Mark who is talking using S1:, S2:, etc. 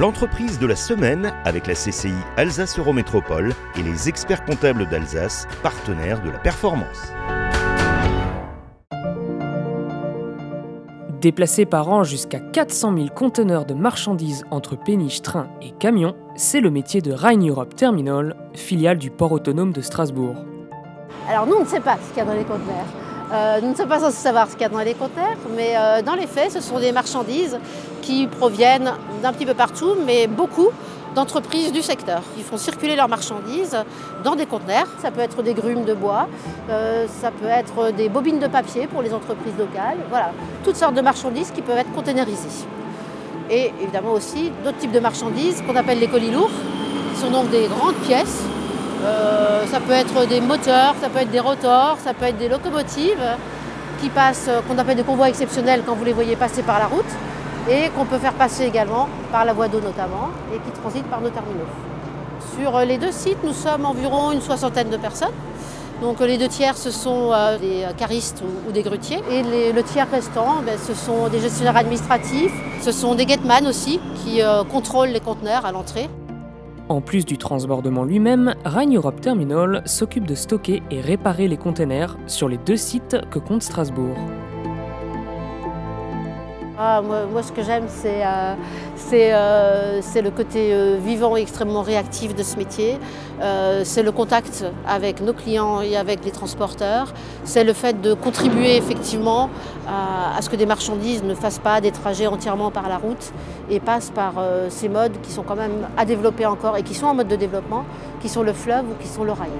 S1: L'entreprise de la semaine avec la CCI Alsace Eurométropole et les experts comptables d'Alsace, partenaires de la performance.
S2: Déplacer par an jusqu'à 400 000 conteneurs de marchandises entre péniches, trains et camions, c'est le métier de Rhein Europe Terminal, filiale du port autonome de Strasbourg.
S3: Alors nous, on ne sait pas ce qu'il y a dans les conteneurs. Nous ne sommes pas censés savoir ce qu'il y a dans les conteneurs, mais dans les faits, ce sont des marchandises qui proviennent d'un petit peu partout, mais beaucoup d'entreprises du secteur. Ils font circuler leurs marchandises dans des conteneurs. Ça peut être des grumes de bois, ça peut être des bobines de papier pour les entreprises locales. Voilà, toutes sortes de marchandises qui peuvent être containerisées. Et évidemment aussi d'autres types de marchandises qu'on appelle les colis lourds, qui sont donc des grandes pièces. Ça peut être des moteurs, ça peut être des rotors, ça peut être des locomotives qui passent, qu'on appelle des convois exceptionnels quand vous les voyez passer par la route, et qu'on peut faire passer également par la voie d'eau notamment, et qui transitent par nos terminaux. Sur les deux sites, nous sommes environ une soixantaine de personnes. Donc les deux tiers, ce sont des caristes ou des grutiers. Et le tiers restant, ce sont des gestionnaires administratifs, ce sont des gateman aussi, qui contrôlent les conteneurs à l'entrée.
S2: En plus du transbordement lui-même, Rhein Europe Terminal s'occupe de stocker et réparer les containers sur les deux sites que compte Strasbourg.
S3: Moi, ce que j'aime, c'est le côté vivant et extrêmement réactif de ce métier. C'est le contact avec nos clients et avec les transporteurs. C'est le fait de contribuer effectivement à ce que des marchandises ne fassent pas des trajets entièrement par la route et passent par ces modes qui sont quand même à développer encore et qui sont en mode de développement, qui sont le fleuve ou qui sont le rail.